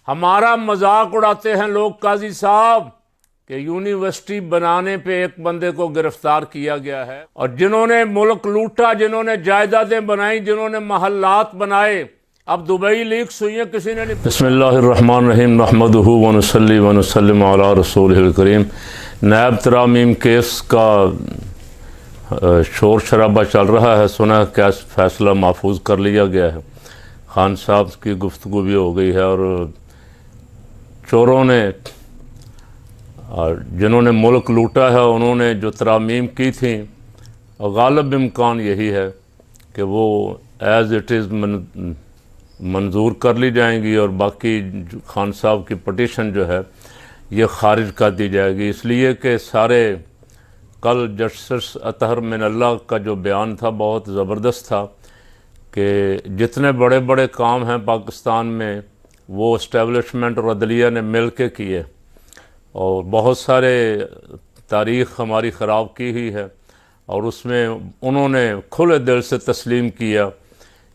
हमारा मजाक उड़ाते हैं लोग काजी साहब कि यूनिवर्सिटी बनाने पे एक बंदे को गिरफ्तार किया गया है, और जिन्होंने मुल्क लूटा, जिन्होंने जायदादें बनाई, जिन्होंने महल्लात बनाए, अब दुबई लीक्स हुई है, किसी ने नहीं। बिस्मिल्लाहिर्रहमानिर्रहीम नहमदुहु व नुसल्ली व नुसल्लिमु अला रसूलिहिल करीम। नायब तरामीम केस का शोर शराबा चल रहा है। सुना क्या फ़ैसला महफूज कर लिया गया है। खान साहब की गुफ्तगू भी हो गई है, और चोरों ने जिन्होंने मुल्क लूटा है उन्होंने जो तरामीम की थी, और गालिब इम्कान यही है कि वो एज़ इट इज़ मंजूर कर ली जाएंगी, और बाकी खान साहब की पटिशन जो है ये खारिज कर दी जाएगी। इसलिए कि सारे कल जस्टिस अतहर मिनल्लाह का जो बयान था बहुत ज़बरदस्त था कि जितने बड़े बड़े काम हैं पाकिस्तान में वो इस्टेब्लिशमेंट और अदलिया ने मिल के किए, और बहुत सारे तारीख़ हमारी ख़राब की हुई है, और उसमें उन्होंने खुले दिल से तस्लीम किया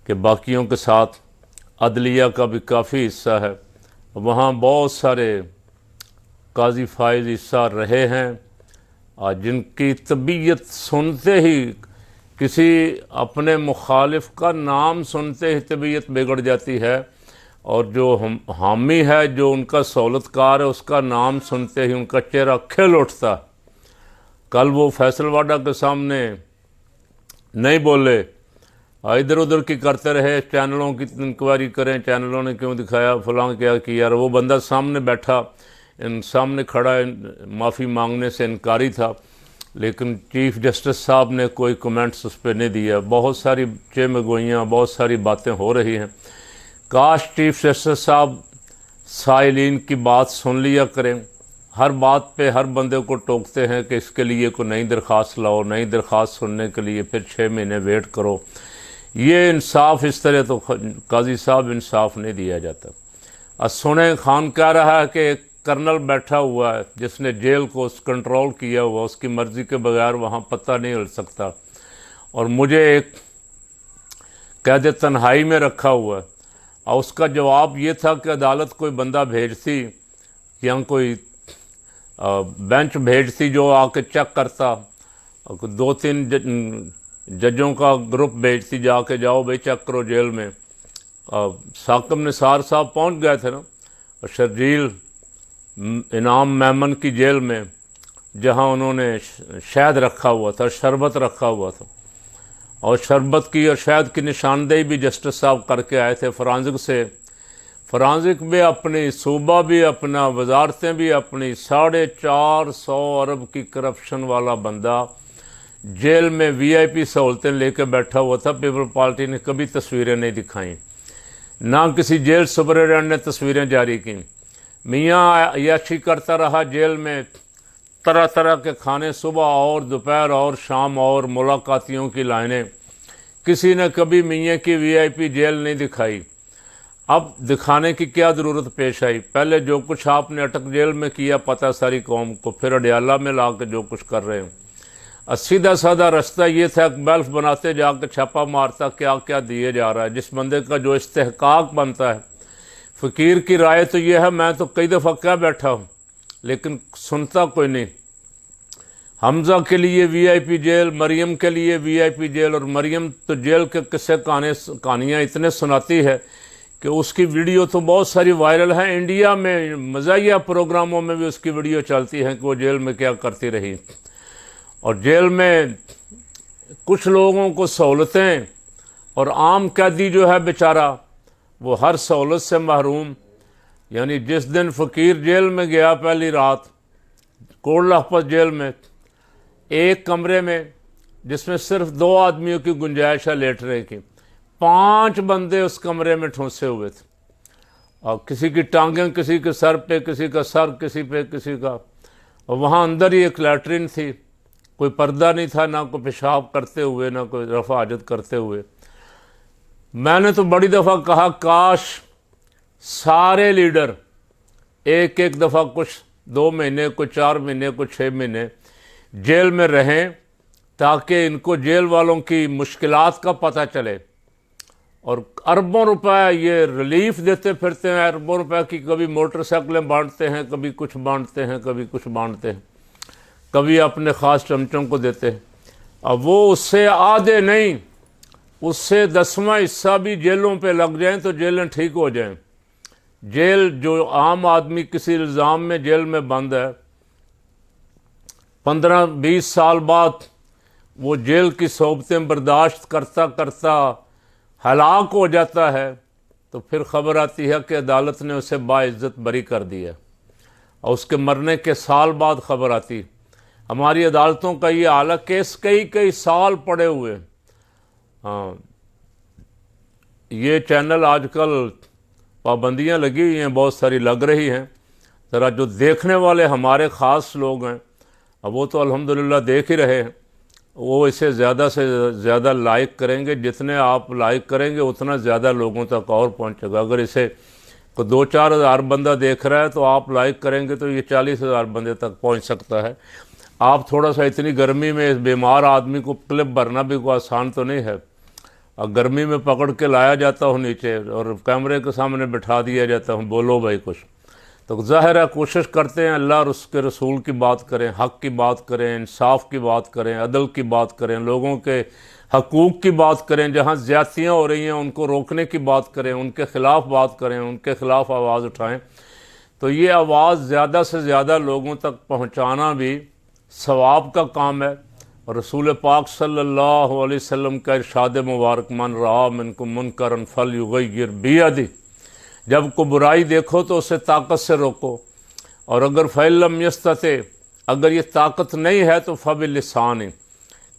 कि बाकियों के साथ अदलिया का भी काफ़ी हिस्सा है। वहाँ बहुत सारे काजी फाइज हिस्सा रहे हैं, जिनकी तबीयत सुनते ही, किसी अपने मुखालिफ का नाम सुनते ही तबीयत बिगड़ जाती है, और जो हामी है, जो उनका सहूलतकार है, उसका नाम सुनते ही उनका चेहरा खिल उठता। कल वो फैसलवाडा के सामने नहीं बोले, इधर उधर की करते रहे, चैनलों की इंक्वायरी करें, चैनलों ने क्यों दिखाया, फलां क्या किया। वो बंदा सामने बैठा, सामने खड़ा माफ़ी मांगने से इनकारी था, लेकिन चीफ़ जस्टिस साहब ने कोई कमेंट्स उस पर नहीं दिया। बहुत सारी चेमगोइयाँ, बहुत सारी बातें हो रही हैं। काश चीफ जस्टिस साहब साइलिन की बात सुन लिया करें। हर बात पे हर बंदे को टोकते हैं कि इसके लिए कोई नई दरख्वास्त लाओ, नई दरख्वास्त सुनने के लिए फिर 6 महीने वेट करो। ये इंसाफ इस तरह तो काजी साहब इंसाफ नहीं दिया जाता। अब सुने खान कह रहा है कि एक कर्नल बैठा हुआ है जिसने जेल को कंट्रोल किया हुआ, उसकी मर्ज़ी के बगैर वहाँ पता नहीं हिल सकता, और मुझे एक कैद तन्हाई में रखा हुआ है। और उसका जवाब ये था कि अदालत कोई बंदा भेजती या कोई बेंच भेजती जो आके चेक करता, 2-3 जजों का ग्रुप भेजती, जाके जाओ भाई चेक करो जेल में। साकिब निसार साहब पहुंच गए थे ना शर्जील इनाम मेमन की जेल में, जहां उन्होंने शहद रखा हुआ था, शरबत रखा हुआ था, और शरबत की और शहद की निशानदेही भी जस्टिस साहब करके आए थे फरांजिक से। फरांजिक भी अपनी, सूबा भी अपना, वजारतें भी अपनी। 450 अरब की करप्शन वाला बंदा जेल में VIP सहूलतें लेकर बैठा हुआ था। पीपल पार्टी ने कभी तस्वीरें नहीं दिखाई, ना किसी जेल सुपरिटेंडेंट ने तस्वीरें जारी की। मियाँ अय्याशी करता रहा जेल में, तरह तरह के खाने, सुबह और दोपहर और शाम, और मुलाकातियों की लाइनें। किसी ने कभी मियाँ की VIP जेल नहीं दिखाई। अब दिखाने की क्या ज़रूरत पेश आई? पहले जो कुछ आपने अटक जेल में किया पता सारी कौम को, फिर अडियाला में ला के जो कुछ कर रहे हैं। सीधा साधा रास्ता ये था, बेल्फ बनाते जाकर छापा मारता क्या क्या दिए जा रहा है। जिस बंदे का जो इस्तेहकाक बनता है, फ़कीर की राय तो ये है, मैं तो कई दफ़ा कह बैठा हूँ लेकिन सुनता कोई नहीं। हमज़ा के लिए VIP जेल, मरियम के लिए VIP जेल, और मरियम तो जेल के किस्से कहानियाँ इतने सुनाती है कि उसकी वीडियो तो बहुत सारी वायरल हैं। इंडिया में मज़ाहिया प्रोग्रामों में भी उसकी वीडियो चलती है कि वो जेल में क्या करती रही। और जेल में कुछ लोगों को सहूलतें, और आम कैदी जो है बेचारा वो हर सहूलत से महरूम। यानी जिस दिन फ़कीर जेल में गया पहली रात, कोट लखपत जेल में, एक कमरे में जिसमें सिर्फ 2 आदमियों की गुंजाइश है लेटने की, 5 बंदे उस कमरे में ठूंसे हुए थे, और किसी की टांगें किसी के सर पे, किसी का सर किसी पे, किसी का। और वहाँ अंदर ही एक लैट्रिन थी, कोई पर्दा नहीं था, ना कोई पेशाब करते हुए, ना कोई रफ़ा हाजत करते हुए। मैंने तो बड़ी दफ़ा कहा काश सारे लीडर एक एक दफ़ा कुछ 2 महीने, कोई 4 महीने, कोई 6 महीने जेल में रहें, ताकि इनको जेल वालों की मुश्किलात का पता चले, और अरबों रुपए ये रिलीफ देते फिरते हैं, अरबों रुपए की कभी मोटरसाइकिलें बांटते हैं, कभी कुछ बांटते हैं, कभी कुछ बांटते हैं, कभी अपने ख़ास चमचों को देते हैं। अब वो उससे आधे नहीं, उससे 10वां हिस्सा भी जेलों पे लग जाएं तो जेलें ठीक हो जाएं। जेल जो आम आदमी किसी इल्ज़ाम में जेल में बंद है, 15-20 साल बाद वो जेल की सोबतें बर्दाश्त करता करता हलाक हो जाता है, तो फिर ख़बर आती है कि अदालत ने उसे बाइज्जत बरी कर दिया, और उसके मरने के साल बाद ख़बर आती। हमारी अदालतों का ये हाल है, केस कई कई साल पड़े हुए। हाँ, ये चैनल आजकल पाबंदियां लगी हुई हैं, बहुत सारी लग रही हैं। ज़रा जो देखने वाले हमारे ख़ास लोग हैं, अब वो तो अल्हम्दुलिल्लाह देख ही रहे हैं, वो इसे ज़्यादा से ज़्यादा लाइक करेंगे। जितने आप लाइक करेंगे उतना ज़्यादा लोगों तक और पहुंचेगा। अगर इसे को 2-4 हज़ार बंदा देख रहा है तो आप लाइक करेंगे तो ये 40,000 बंदे तक पहुंच सकता है। आप थोड़ा सा, इतनी गर्मी में इस बीमार आदमी को क्लिप भरना भी कोई आसान तो नहीं है। और गर्मी में पकड़ के लाया जाता हूँ नीचे और कैमरे के सामने बिठा दिया जाता हूँ, बोलो भाई कुछ, तो ज़ाहिर है कोशिश करते हैं अल्लाह और उसके रसूल की बात करें, हक़ की बात करें, इंसाफ की बात करें, अदल की बात करें, लोगों के हकूक़ की बात करें, जहाँ ज़्यादतियाँ हो रही हैं उनको रोकने की बात करें, उनके ख़िलाफ़ बात करें, उनके ख़िलाफ़ आवाज़ उठाएं। तो ये आवाज़ ज़्यादा से ज़्यादा लोगों तक पहुँचाना भी सवाब का काम है। और रसूल पाक सल्लल्लाहु अलैहि वसल्लम का इरशाद मुबारक, मन रआ मिनकुम मुनकरन फलयुग़य्यिर बियदिही, जब को बुराई देखो तो उसे ताकत से रोको, और अगर फ़इल्लम यस्तते, अगर ये ताकत नहीं है तो फ़बिलिसानी,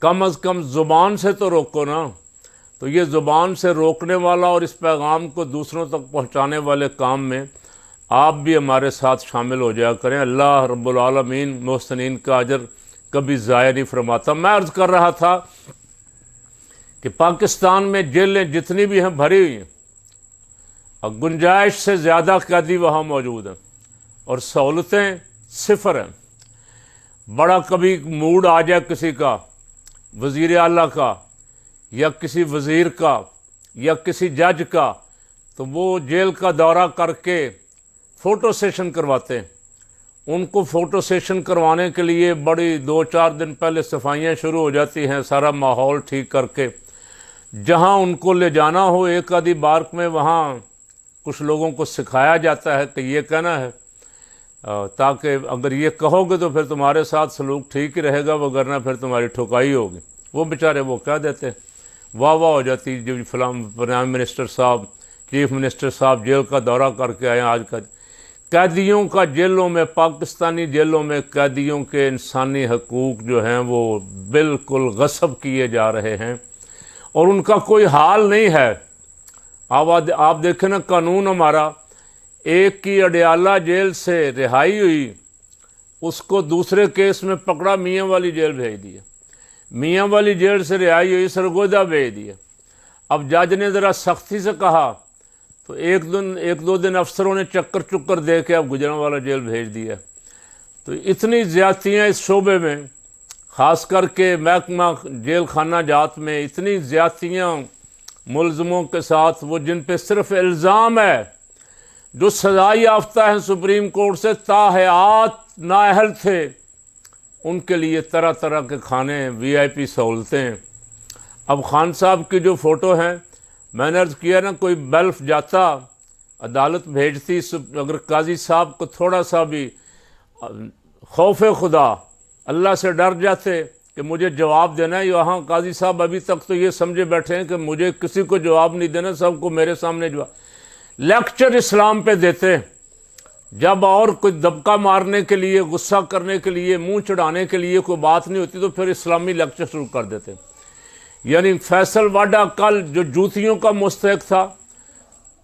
कम अज़ कम ज़ुबान से तो रोको ना। तो ये ज़ुबान से रोकने वाला और इस पैगाम को दूसरों तक पहुँचाने वाले काम में आप भी हमारे साथ शामिल हो जाया करें। अल्लाह रब्बुल आलमीन मोहसिनीन का अजर कभी ज़ाया नहीं फरमाता। मैं अर्ज़ कर रहा था कि पाकिस्तान में जेलें जितनी भी हैं भरी हुई हैं, और गुंजाइश से ज़्यादा कैदी वहाँ मौजूद हैं, और सहूलतें सिफर हैं। बड़ा कभी मूड आ जाए किसी का, वज़ीर आला का या किसी वज़ीर का या किसी जज का, तो वो जेल का दौरा करके फ़ोटो सेशन करवाते हैं। उनको फ़ोटो सेशन करवाने के लिए बड़ी 2-4 दिन पहले सफाइयाँ शुरू हो जाती हैं, सारा माहौल ठीक करके। जहाँ उनको ले जाना हो एक आधी बार में, वहाँ कुछ लोगों को सिखाया जाता है कि ये कहना है, ताकि अगर ये कहोगे तो फिर तुम्हारे साथ सलूक ठीक ही रहेगा, वगरना फिर तुम्हारी ठुकाई होगी। वो बेचारे वो कह देते, वाह वाह हो जाती, जब फलां प्राइम मिनिस्टर साहब, चीफ मिनिस्टर साहब जेल का दौरा करके आए। आज का कैदियों का जेलों में, पाकिस्तानी जेलों में कैदियों के इंसानी हकूक़ जो हैं वो बिल्कुल गस्ब किए जा रहे हैं, और उनका कोई हाल नहीं है। आप देखें ना, कानून हमारा, एक की अडयाला जेल से रिहाई हुई, उसको दूसरे केस में पकड़ा, मियाँ वाली जेल भेज दिया। मियाँ वाली जेल से रिहाई हुई, सरगोदा भेज दिया। अब जज ने ज़रा सख्ती से कहा तो एक दो दिन अफसरों ने चक्कर दे के अब गुजरांवाला जेल भेज दिया। तो इतनी ज़्यादतियाँ इस शोबे में, ख़ास करके महकमा जेल खाना जात में, इतनी ज़्यादतियाँ मुलज़मों के साथ, वो जिन पे सिर्फ इल्ज़ाम है, जो सज़ा याफ्ता हैं सुप्रीम कोर्ट से, ताहयात नाअहल थे, उनके लिए तरह तरह के खाने, VIP सहूलतें। अब खान साहब की जो फ़ोटो हैं, मैंने अर्ज़ किया ना, कोई बल्फ जाता, अदालत भेजती, अगर काजी साहब को थोड़ा सा भी खौफ खुदा, अल्लाह से डर जाते कि मुझे जवाब देना है, यहाँ काजी साहब अभी तक तो ये समझे बैठे हैं कि मुझे किसी को जवाब नहीं देना, सबको मेरे सामने जवाब। लेक्चर इस्लाम पे देते, जब और कोई दबका मारने के लिए, गुस्सा करने के लिए, मुंह चढ़ाने के लिए कोई बात नहीं होती तो फिर इस्लामी लेक्चर शुरू कर देते। यानी फैसल वाडा कल जो जूतियों का मुस्तहक था,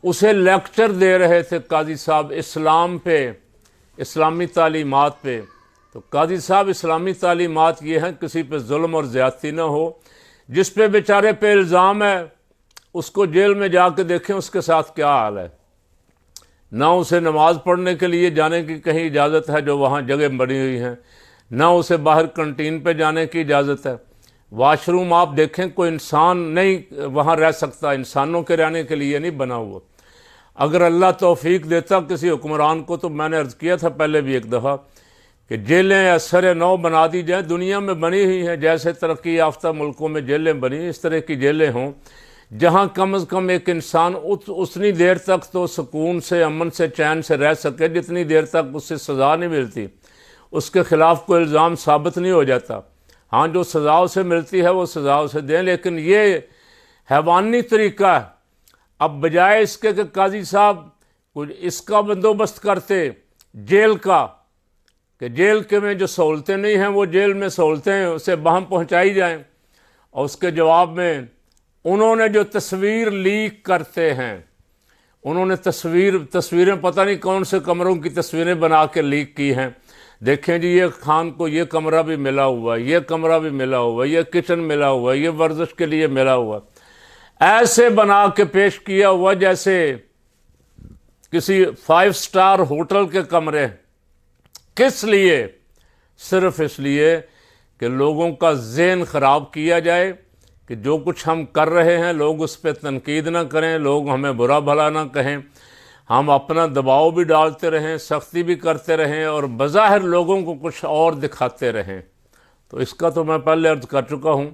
उसे लेक्चर दे रहे थे काजी साहब इस्लाम पे, इस्लामी तालीमात पे। तो काजी साहब, इस्लामी तालीमात ये हैं किसी पे जुल्म और ज़्यादती ना हो। जिस पे बेचारे पे इल्ज़ाम है, उसको जेल में जाके देखें उसके साथ क्या हाल है। ना उसे नमाज़ पढ़ने के लिए जाने की कहीं इजाज़त है, जो वहाँ जगह बनी हुई हैं, ना उसे बाहर कंटीन पे जाने की इजाज़त है, वाशरूम आप देखें, कोई इंसान नहीं वहाँ रह सकता, इंसानों के रहने के लिए नहीं बना हुआ। अगर अल्लाह तौफीक देता किसी हुक्मरान को, तो मैंने अर्ज़ किया था पहले भी एक दफ़ा कि जेलें असर नौ बना दी जाएँ, दुनिया में बनी हुई हैं, जैसे तरक्की याफ्ता मुल्कों में जेलें बनी, इस तरह की जेलें हों जहाँ कम से कम एक इंसान उतनी देर तक तो सुकून से, अमन से, चैन से रह सके जितनी देर तक उससे सज़ा नहीं मिलती, उसके ख़िलाफ़ कोई इल्ज़ाम साबित नहीं हो जाता। हाँ, जो सज़ा उसे मिलती है वो सज़ा उसे दें, लेकिन ये हैवानी तरीका है। अब बजाय इसके कि काजी साहब कुछ इसका बंदोबस्त करते जेल का, कि जेल के में जो सहूलतें नहीं हैं वो जेल में सहूलतें हैं उसे वहाँ पहुँचाई जाएँ, और उसके जवाब में उन्होंने जो तस्वीर लीक करते हैं, उन्होंने तस्वीरें पता नहीं कौन से कमरों की तस्वीरें बना के लीक की हैं। देखें जी, ये खान को ये कमरा भी मिला हुआ, ये कमरा भी मिला हुआ, ये किचन मिला हुआ, ये वर्जिश के लिए मिला हुआ, ऐसे बना के पेश किया हुआ जैसे किसी 5 स्टार होटल के कमरे। किस लिए? सिर्फ इसलिए कि लोगों का ज़हन ख़राब किया जाए कि जो कुछ हम कर रहे हैं लोग उस पर तनकीद ना करें, लोग हमें बुरा भला ना कहें, हम अपना दबाव भी डालते रहें, सख्ती भी करते रहें और बज़ाहिर लोगों को कुछ और दिखाते रहें। तो इसका तो मैं पहले अर्ज़ कर चुका हूँ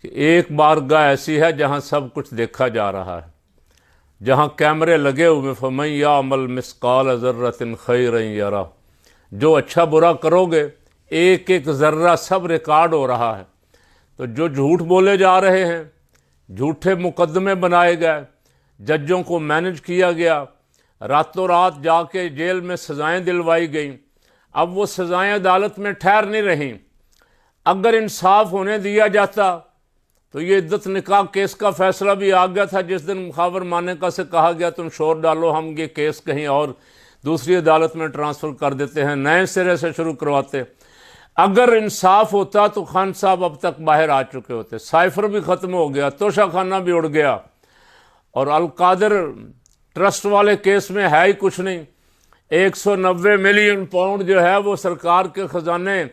कि एक बारगाह ऐसी है जहाँ सब कुछ देखा जा रहा है, जहाँ कैमरे लगे हुए, फमन याअमल मिस्काल ज़र्रतिन खैरन यरा, जो अच्छा बुरा करोगे एक एक ज़र्रा सब रिकॉर्ड हो रहा है। तो जो झूठ बोले जा रहे हैं, झूठे मुकदमे बनाए गए, जजों को मैनेज किया गया, रातों रात जाके जेल में सज़ाएं दिलवाई गई, अब वो सज़ाएं अदालत में ठहर नहीं रहीं। अगर इंसाफ होने दिया जाता तो ये इद्दत निकाह केस का फैसला भी आ गया था, जिस दिन मुखावर मानेका से कहा गया तुम शोर डालो, हम ये केस कहीं और दूसरी अदालत में ट्रांसफ़र कर देते हैं, नए सिरे से शुरू करवाते। अगर इंसाफ होता तो खान साहब अब तक बाहर आ चुके होते, साइफर भी ख़त्म हो गया, तोशा खाना भी उड़ गया, और अलकादर ट्रस्ट वाले केस में है ही कुछ नहीं। 190 मिलियन पाउंड जो है वो सरकार के ख़जाने,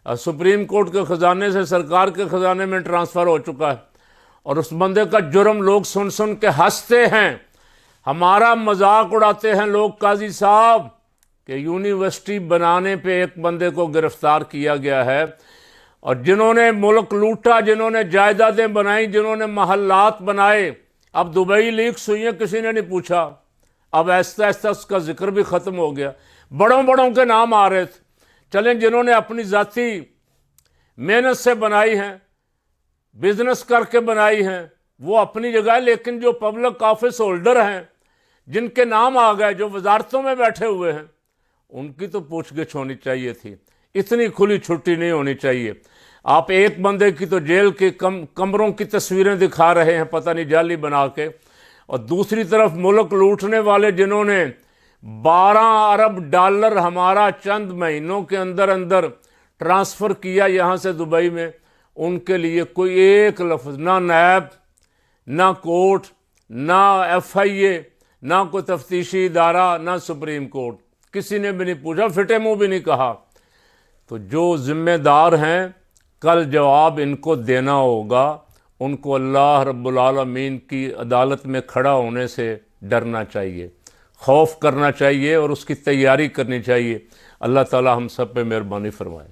सुप्रीम कोर्ट के ख़जाने से सरकार के ख़जाने में ट्रांसफ़र हो चुका है, और उस बंदे का जुर्म लोग सुन सुन के हंसते हैं, हमारा मजाक उड़ाते हैं लोग। काजी साहब कि यूनिवर्सिटी बनाने पे एक बंदे को गिरफ्तार किया गया है, और जिन्होंने मुल्क लूटा, जिन्होंने जायदादें बनाई, जिन्होंने महल्लात बनाए, अब दुबई लीक्स हुई हैं, किसी ने नहीं पूछा। अब ऐसा ऐसा उसका जिक्र भी ख़त्म हो गया, बड़ों बड़ों के नाम आ रहे थे। चलें, जिन्होंने अपनी ज़ाती मेहनत से बनाई हैं, बिजनेस करके बनाई हैं, वो अपनी जगह है, लेकिन जो पब्लिक ऑफिस होल्डर हैं, जिनके नाम आ गए, जो वजारतों में बैठे हुए हैं, उनकी तो पूछगिछ होनी चाहिए थी। इतनी खुली छुट्टी नहीं होनी चाहिए। आप एक बंदे की तो जेल के कमरों की तस्वीरें दिखा रहे हैं, पता नहीं जाली बना के, और दूसरी तरफ मुल्क लूटने वाले जिन्होंने 12 अरब डॉलर हमारा चंद महीनों के अंदर अंदर ट्रांसफ़र किया यहाँ से दुबई में, उनके लिए कोई एक लफ्ज़, ना नैब, ना कोर्ट, ना FIA, ना कोई तफ्तीशी इदारा, ना सुप्रीम कोर्ट, किसी ने भी नहीं पूछा, फिटे मुँह भी नहीं कहा। तो जो ज़िम्मेदार हैं कल जवाब इनको देना होगा, उनको अल्लाह रब्बुल आलमीन की अदालत में खड़ा होने से डरना चाहिए, खौफ करना चाहिए और उसकी तैयारी करनी चाहिए। अल्लाह ताला हम सब पे मेहरबानी फरमाए।